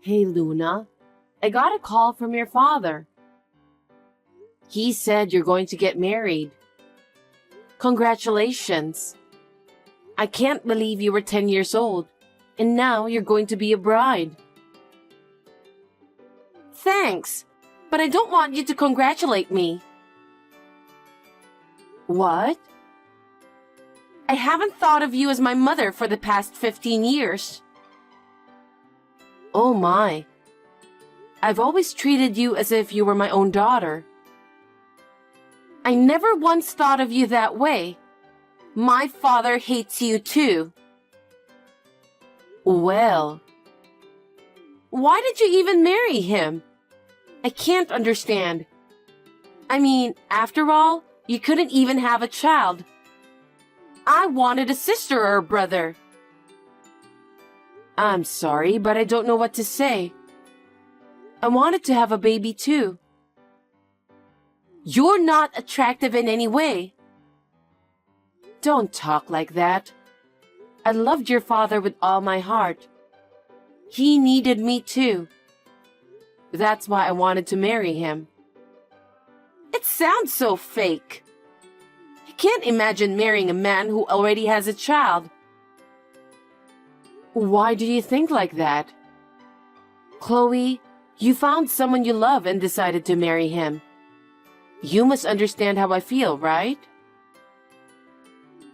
Hey, Luna. I got a call from your father. He said you're going to get married. Congratulations. I can't believe you were 10 years old, and now you're going to be a bride. Thanks, but I don't want you to congratulate me. What? I haven't thought of you as my mother for the past 15 years. Oh my. I've always treated you as if you were my own daughter. I never once thought of you that way. My father hates you too. Well, why did you even marry him? I can't understand. I mean, after all, you couldn't even have a child. I wanted a sister or a brother. I'm sorry, but I don't know what to say. I wanted to have a baby too. You're not attractive in any way. Don't talk like that. I loved your father with all my heart. He needed me too. That's why I wanted to marry him. It sounds so fake. I can't imagine marrying a man who already has a child. Why do you think like that? Chloe, you found someone you love and decided to marry him. You must understand how I feel, right?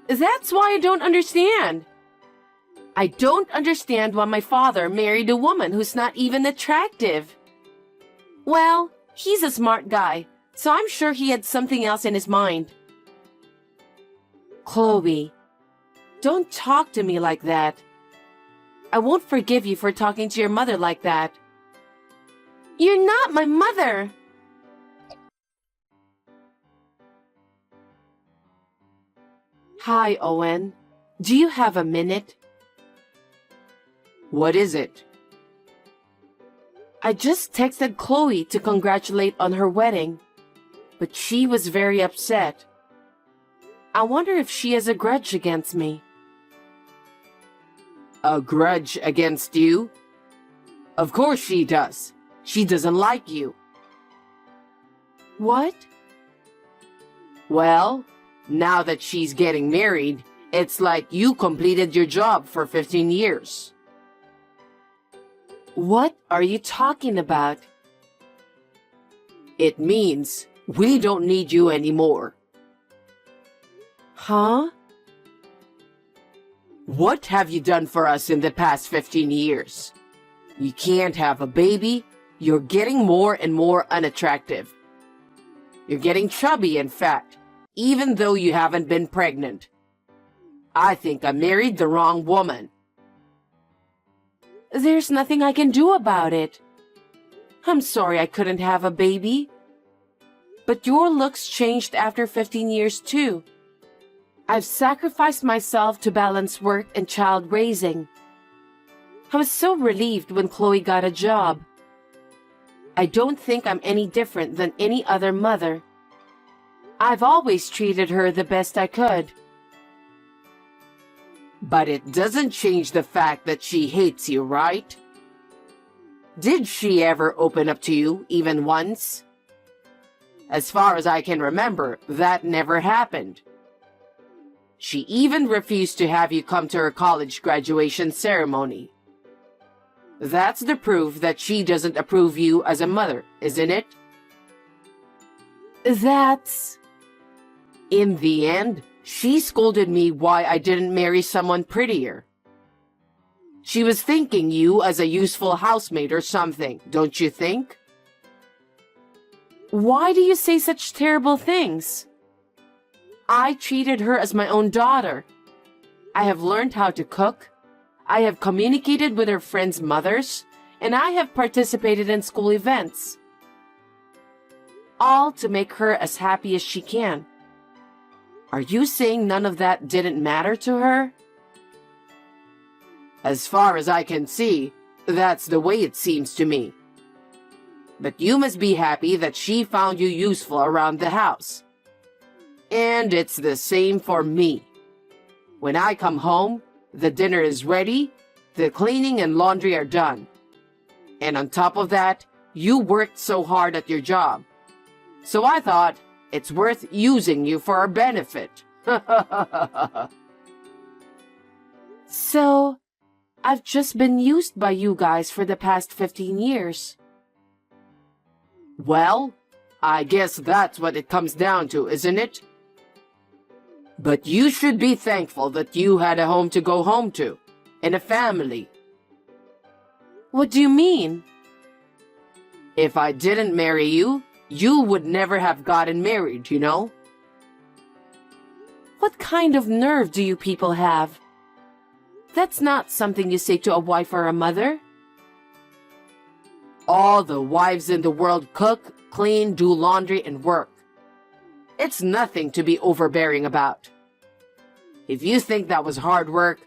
That's why I don't understand. I don't understand why my father married a woman who's not even attractive. Well, he's a smart guy, so I'm sure he had something else in his mind. Chloe, don't talk to me like that. I won't forgive you for talking to your mother like that. You're not my mother. Hi, Owen. Do you have a minute? What is it? I just texted Chloe to congratulate on her wedding, but she was very upset. I wonder if she has a grudge against me. A grudge against you? Of course she does. She doesn't like you. What? Well, now that she's getting married, it's like you completed your job for 15 years. What are you talking about? It means we don't need you anymore. Huh? What have you done for us in the past 15 years? You can't have a baby. You're getting more and more unattractive. You're getting chubby and fat, even though you haven't been pregnant. I think I married the wrong woman. There's nothing I can do about it. I'm sorry I couldn't have a baby. But your looks changed after 15 years too. I've sacrificed myself to balance work and child raising. I was so relieved when Chloe got a job. I don't think I'm any different than any other mother. I've always treated her the best I could. But it doesn't change the fact that she hates you, right? Did she ever open up to you, even once? As far as I can remember, that never happened. She even refused to have you come to her college graduation ceremony. That's the proof that she doesn't approve you as a mother, isn't it? That's... In the end, she scolded me why I didn't marry someone prettier. She was thinking you as a useful housemate or something, don't you think? Why do you say such terrible things? I treated her as my own daughter. I have learned how to cook. I have communicated with her friends' mothers, and I have participated in school events. All to make her as happy as she can. Are you saying none of that didn't matter to her? As far as I can see, that's the way it seems to me. But you must be happy that she found you useful around the house. And it's the same for me. When I come home, the dinner is ready, the cleaning and laundry are done. And on top of that, you worked so hard at your job. So I thought it's worth using you for our benefit. So, I've just been used by you guys for the past 15 years. Well, I guess that's what it comes down to, isn't it? But you should be thankful that you had a home to go home to, and a family. What do you mean? If I didn't marry you, you would never have gotten married, you know? What kind of nerve do you people have? That's not something you say to a wife or a mother. All the wives in the world cook, clean, do laundry, and work. It's nothing to be overbearing about. If you think that was hard work,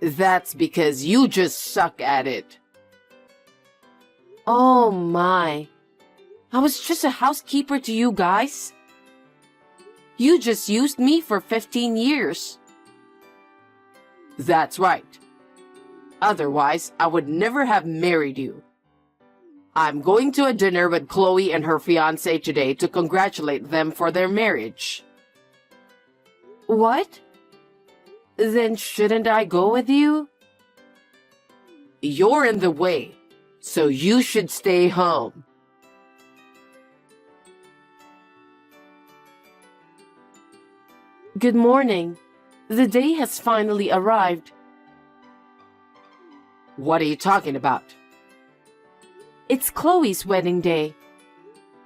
that's because you just suck at it. Oh my. I was just a housekeeper to you guys. You just used me for 15 years. That's right. Otherwise, I would never have married you. I'm going to a dinner with Chloe and her fiancé today to congratulate them for their marriage. What? Then shouldn't I go with you? You're in the way, so you should stay home. Good morning. The day has finally arrived. What are you talking about? It's Chloe's wedding day.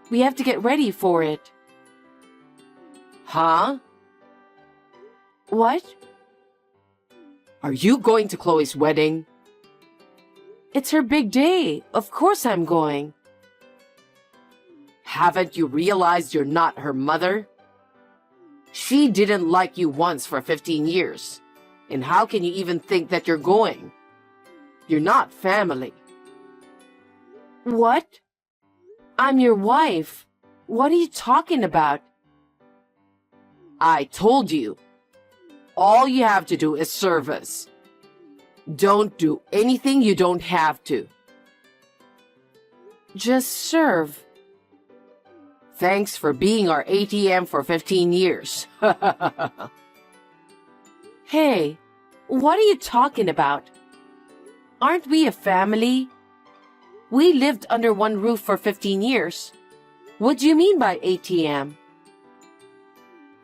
We have to get ready for it. Huh? What? Are you going to Chloe's wedding? It's her big day. Of course I'm going. Haven't you realized you're not her mother? She didn't like you once for 15 years. And how can you even think that you're going? You're not family. What? I'm your wife. What are you talking about? I told you. All you have to do is serve us. Don't do anything you don't have to. Just serve. Thanks for being our ATM for 15 years. Hey, what are you talking about? Aren't we a family? We lived under one roof for 15 years. What do you mean by ATM?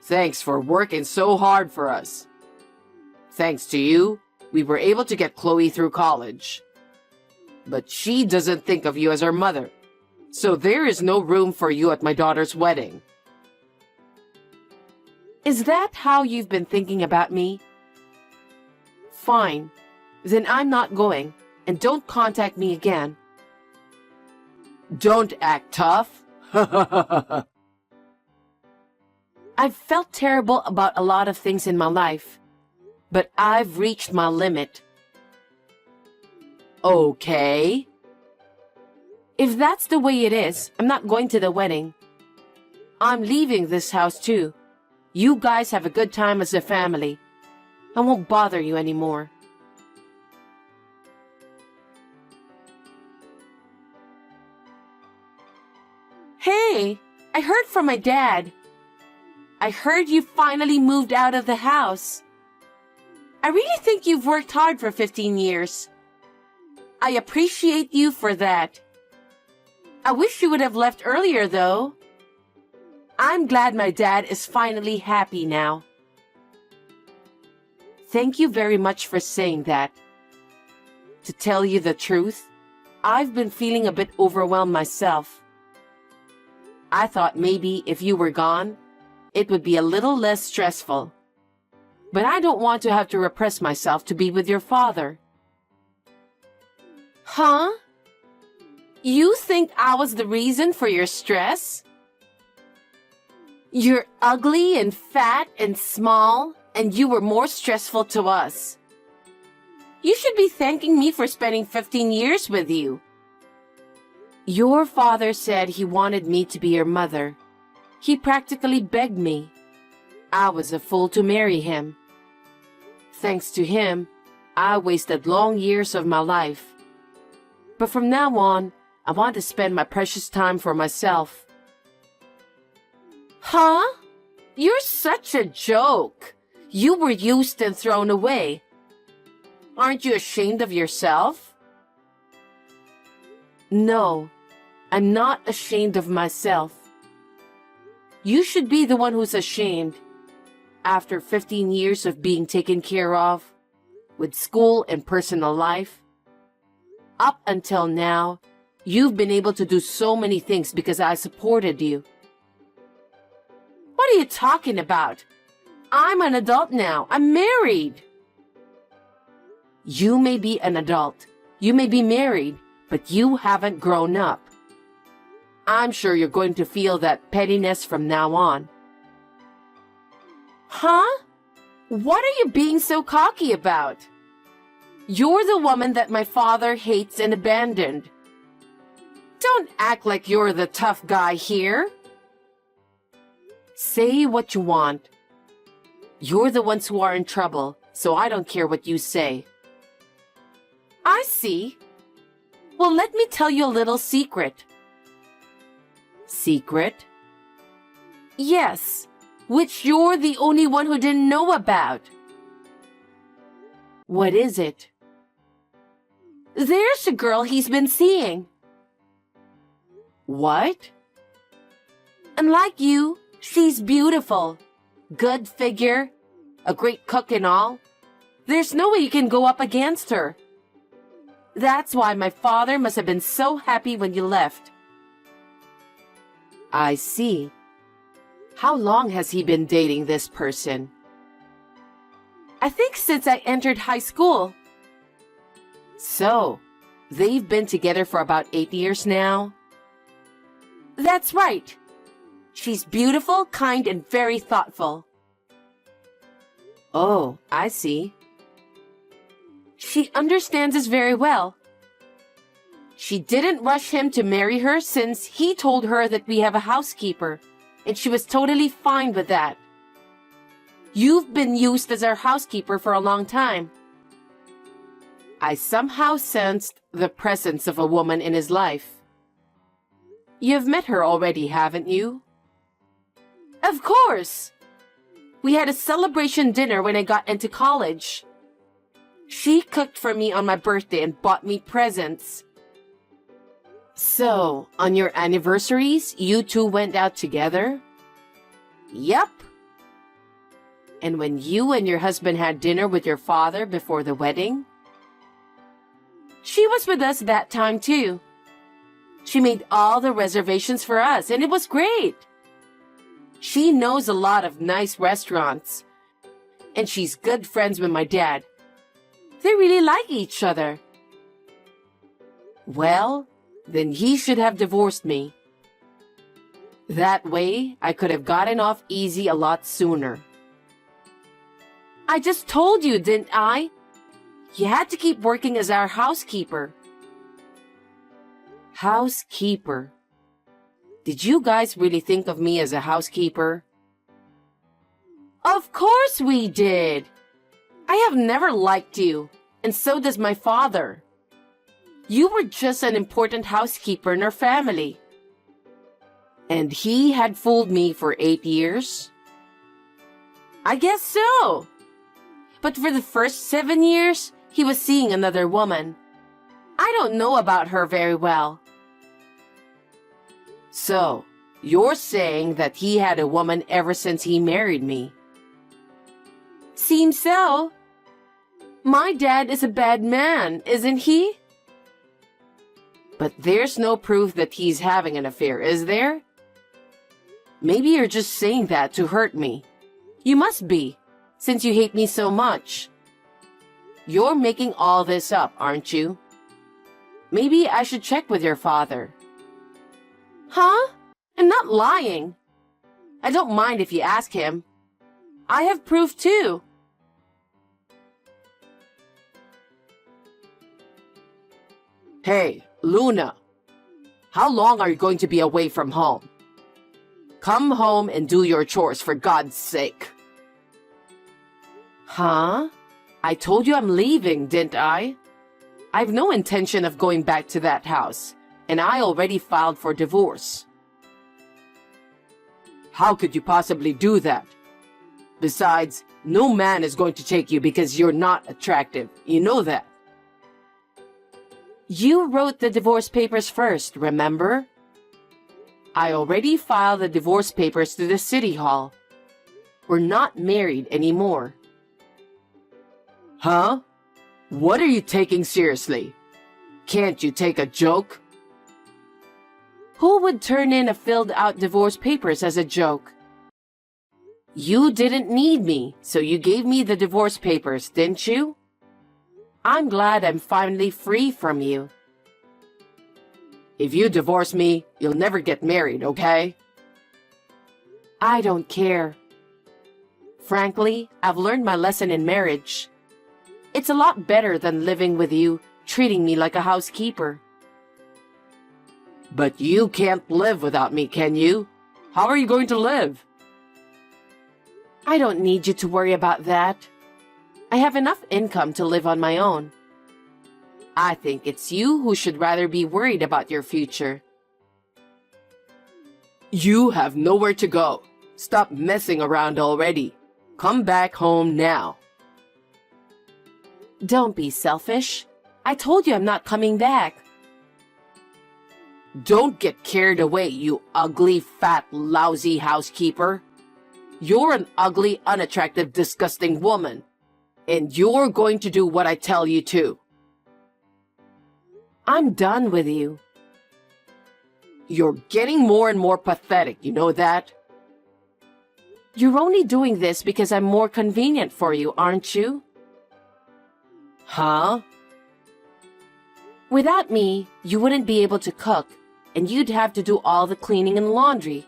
Thanks for working so hard for us. Thanks to you, we were able to get Chloe through college. But she doesn't think of you as her mother. So there is no room for you at my daughter's wedding. Is that how you've been thinking about me? Fine. Then I'm not going, and don't contact me again. Don't act tough. I've felt terrible about a lot of things in my life, but I've reached my limit. Okay. If that's the way it is, I'm not going to the wedding. I'm leaving this house too. You guys have a good time as a family. I won't bother you anymore. Hey, I heard from my dad. I heard you finally moved out of the house. I really think you've worked hard for 15 years. I appreciate you for that. I wish you would have left earlier, though. I'm glad my dad is finally happy now. Thank you very much for saying that. To tell you the truth, I've been feeling a bit overwhelmed myself. I thought maybe if you were gone, it would be a little less stressful. But I don't want to have to repress myself to be with your father. Huh? You think I was the reason for your stress? You're ugly and fat and small, and you were more stressful to us. You should be thanking me for spending 15 years with you. Your father said he wanted me to be your mother. He practically begged me. I was a fool to marry him. Thanks to him, I wasted long years of my life. But from now on, I want to spend my precious time for myself. Huh? You're such a joke. You were used and thrown away. Aren't you ashamed of yourself? No, I'm not ashamed of myself. You should be the one who's ashamed. After 15 years of being taken care of, with school and personal life, up until now, you've been able to do so many things because I supported you. What are you talking about? I'm an adult now. I'm married. You may be an adult. You may be married, but you haven't grown up. I'm sure you're going to feel that pettiness from now on. Huh? What are you being so cocky about? You're the woman that my father hates and abandoned. Don't act like you're the tough guy here. Say what you want. You're the ones who are in trouble, so I don't care what you say. I see. Well, let me tell you a little secret. Secret? Yes, which you're the only one who didn't know about. What is it? There's a girl he's been seeing. What? Unlike you, she's beautiful, good figure, a great cook and all. There's no way you can go up against her. That's why my father must have been so happy when you left. I see. How long has he been dating this person? I think since I entered high school. So, they've been together for about 8 years now? That's right. She's beautiful, kind, and very thoughtful. Oh, I see. She understands us very well. She didn't rush him to marry her since he told her that we have a housekeeper, and she was totally fine with that. You've been used as our housekeeper for a long time. I somehow sensed the presence of a woman in his life. You've met her already, haven't you? Of course! We had a celebration dinner when I got into college. She cooked for me on my birthday and bought me presents. So, on your anniversaries, you two went out together? Yep. And when you and your husband had dinner with your father before the wedding? She was with us that time too. She made all the reservations for us, and it was great. She knows a lot of nice restaurants, and she's good friends with my dad. They really like each other. Well, then he should have divorced me. That way, I could have gotten off easy a lot sooner. I just told you, didn't I? You had to keep working as our housekeeper. Housekeeper? Did you guys really think of me as a housekeeper? Of course we did! I have never liked you, and so does my father. You were just an important housekeeper in our family. And he had fooled me for 8 years? I guess so. But for the first 7 years, he was seeing another woman. I don't know about her very well. So, you're saying that he had a woman ever since he married me? Seems so. My dad is a bad man, isn't he? But there's no proof that he's having an affair, is there? Maybe you're just saying that to hurt me. You must be, since you hate me so much. You're making all this up, aren't you? Maybe I should check with your father. Huh? I'm not lying. I don't mind if you ask him. I have proof too. Hey, Luna. How long are you going to be away from home? Come home and do your chores, for God's sake. Huh? I told you I'm leaving, didn't I? I've no intention of going back to that house, and I already filed for divorce. How could you possibly do that? Besides, no man is going to take you because you're not attractive. You know that. You wrote the divorce papers first, remember? I already filed the divorce papers to the city hall. We're not married anymore. Huh? What are you taking seriously? Can't you take a joke? Who would turn in a filled-out divorce papers as a joke? You didn't need me, so you gave me the divorce papers, didn't you? I'm glad I'm finally free from you. If you divorce me, you'll never get married, okay? I don't care. Frankly, I've learned my lesson in marriage. It's a lot better than living with you, treating me like a housekeeper. But you can't live without me, can you? How are you going to live? I don't need you to worry about that. I have enough income to live on my own. I think it's you who should rather be worried about your future. You have nowhere to go. Stop messing around already. Come back home now. Don't be selfish. I told you I'm not coming back. Don't get carried away, you ugly, fat, lousy housekeeper. You're an ugly, unattractive, disgusting woman. And you're going to do what I tell you to. I'm done with you. You're getting more and more pathetic, you know that? You're only doing this because I'm more convenient for you, aren't you? Huh? Without me, you wouldn't be able to cook, and you'd have to do all the cleaning and laundry.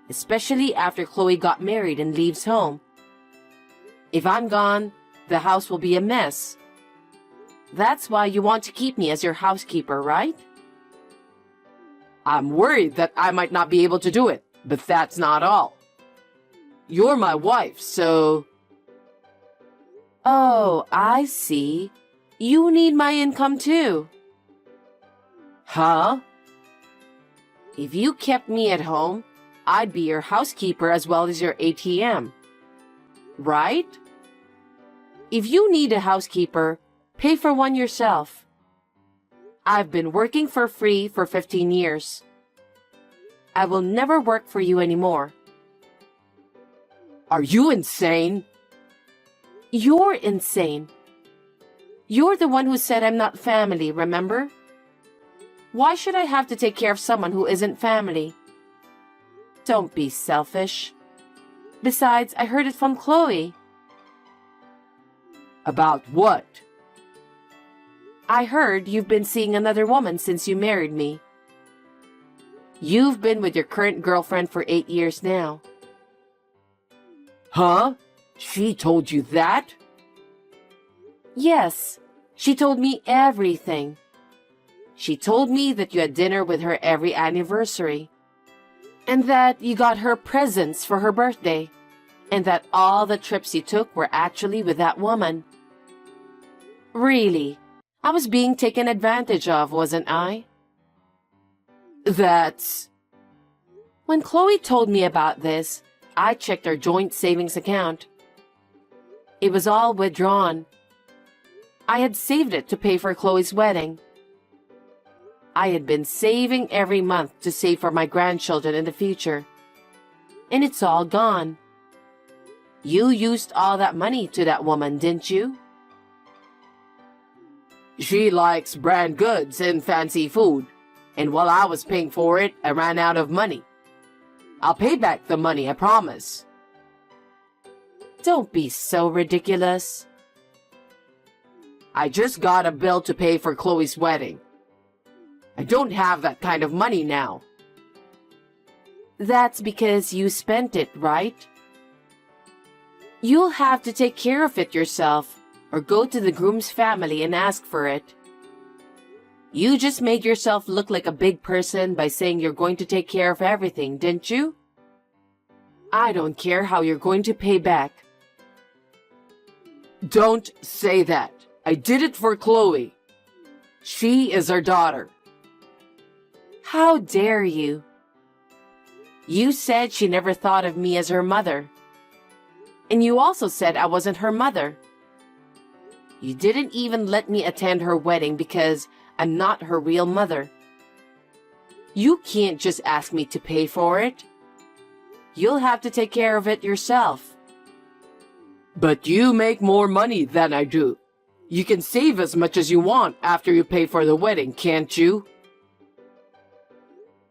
Especially after Chloe got married and leaves home. If I'm gone, the house will be a mess. That's why you want to keep me as your housekeeper, right? I'm worried that I might not be able to do it, but that's not all. You're my wife, so... Oh, I see. You need my income too. Huh? If you kept me at home, I'd be your housekeeper as well as your ATM. Right? If you need a housekeeper, pay for one yourself. I've been working for free for 15 years. I will never work for you anymore. Are you insane? You're insane. You're the one who said I'm not family, remember? Why should I have to take care of someone who isn't family? Don't be selfish. Besides, I heard it from Chloe. About what? I heard you've been seeing another woman since you married me. You've been with your current girlfriend for 8 years now. Huh? She told you that? Yes, she told me everything. She told me that you had dinner with her every anniversary, and that you got her presents for her birthday, and that all the trips you took were actually with that woman. Really, I was being taken advantage of, wasn't I? That's... When Chloe told me about this, I checked our joint savings account. It was all withdrawn. I had saved it to pay for Chloe's wedding. I had been saving every month to save for my grandchildren in the future. And it's all gone. You used all that money to that woman, didn't you? She likes brand goods and fancy food. And while I was paying for it, I ran out of money. I'll pay back the money, I promise. Don't be so ridiculous. I just got a bill to pay for Chloe's wedding. I don't have that kind of money now. That's because you spent it, right? You'll have to take care of it yourself, or go to the groom's family and ask for it. You just made yourself look like a big person by saying you're going to take care of everything, didn't you? I don't care how you're going to pay back. Don't say that. I did it for Chloe. She is our daughter. How dare you? You said she never thought of me as her mother. And you also said I wasn't her mother. You didn't even let me attend her wedding because I'm not her real mother. You can't just ask me to pay for it. You'll have to take care of it yourself. But you make more money than I do. You can save as much as you want after you pay for the wedding, can't you?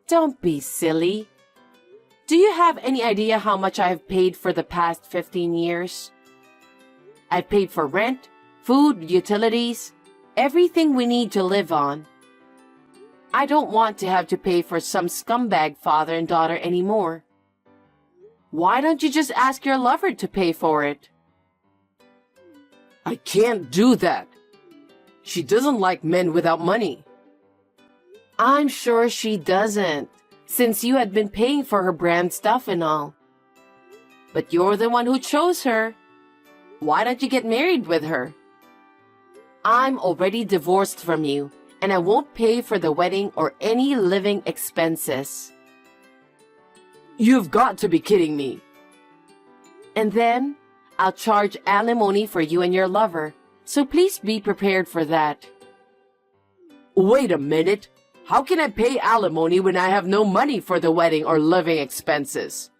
Don't be silly. Do you have any idea how much I have paid for the past 15 years? I've paid for rent, food, utilities, everything we need to live on. I don't want to have to pay for some scumbag father and daughter anymore. Why don't you just ask your lover to pay for it? I can't do that. She doesn't like men without money. I'm sure she doesn't, since you had been paying for her brand stuff and all. But you're the one who chose her. Why don't you get married with her? I'm already divorced from you, and I won't pay for the wedding or any living expenses. You've got to be kidding me. And then, I'll charge alimony for you and your lover, so please be prepared for that. Wait a minute. How can I pay alimony when I have no money for the wedding or living expenses?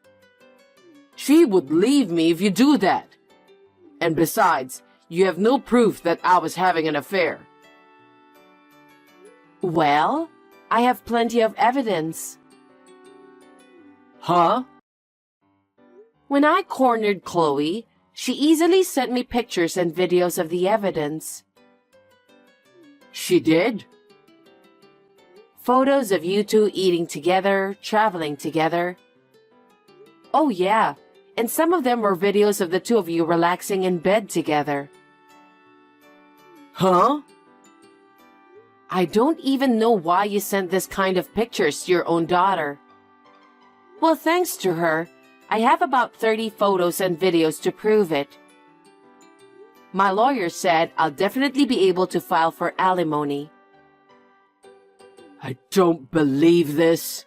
She would leave me if you do that. And besides, you have no proof that I was having an affair. Well, I have plenty of evidence. Huh? When I cornered Chloe, she easily sent me pictures and videos of the evidence. She did? Photos of you two eating together, traveling together. Oh yeah, and some of them were videos of the two of you relaxing in bed together. Huh? I don't even know why you sent this kind of pictures to your own daughter. Well, thanks to her, I have about 30 photos and videos to prove it. My lawyer said I'll definitely be able to file for alimony. I don't believe this.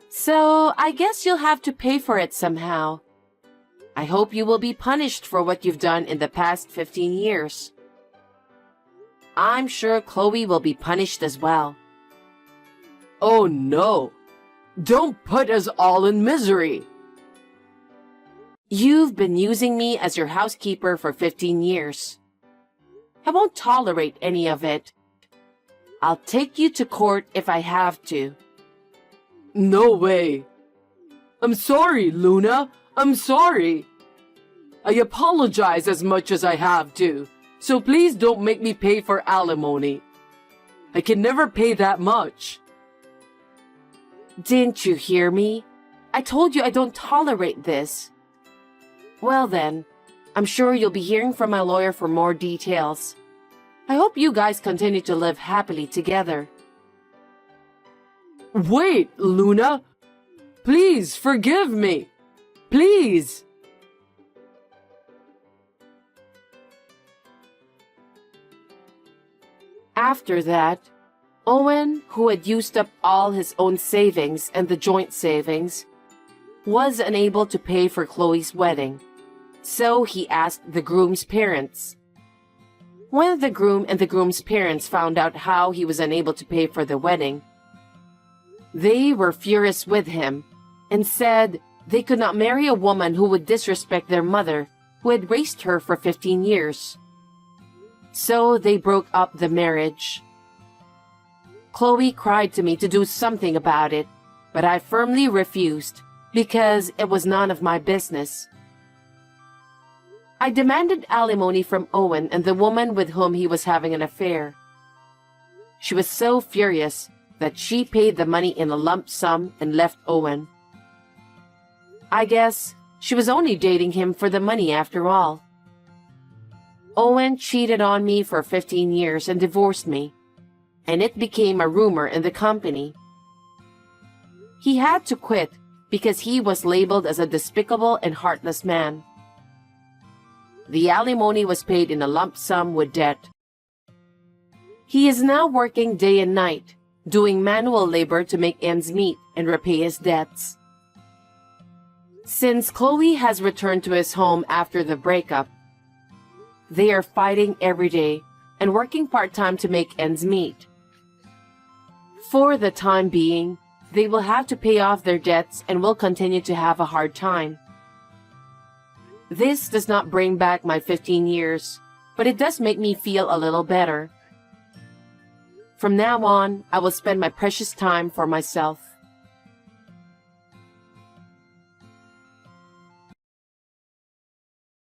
So, I guess you'll have to pay for it somehow. I hope you will be punished for what you've done in the past 15 years. I'm sure Chloe will be punished as well. Oh no! Don't put us all in misery! You've been using me as your housekeeper for 15 years. I won't tolerate any of it. I'll take you to court if I have to. No way! I'm sorry, Luna! I'm sorry! I apologize as much as I have to, so please don't make me pay for alimony. I can never pay that much. Didn't you hear me? I told you I don't tolerate this. Well then, I'm sure you'll be hearing from my lawyer for more details. I hope you guys continue to live happily together. Wait, Luna! Please forgive me! Please! After that, Owen, who had used up all his own savings and the joint savings, was unable to pay for Chloe's wedding, so he asked the groom's parents. When the groom and the groom's parents found out how he was unable to pay for the wedding, they were furious with him and said they could not marry a woman who would disrespect their mother, who had raised her for 15 years. So they broke up the marriage. Chloe cried to me to do something about it, but I firmly refused because it was none of my business. I demanded alimony from Owen and the woman with whom he was having an affair. She was so furious that she paid the money in a lump sum and left Owen. I guess she was only dating him for the money after all. Owen cheated on me for 15 years and divorced me, and it became a rumor in the company. He had to quit because he was labeled as a despicable and heartless man. The alimony was paid in a lump sum with debt. He is now working day and night, doing manual labor to make ends meet and repay his debts. Since Chloe has returned to his home after the breakup, they are fighting every day and working part-time to make ends meet. For the time being, they will have to pay off their debts and will continue to have a hard time. This does not bring back my 15 years, but it does make me feel a little better. From now on, I will spend my precious time for myself.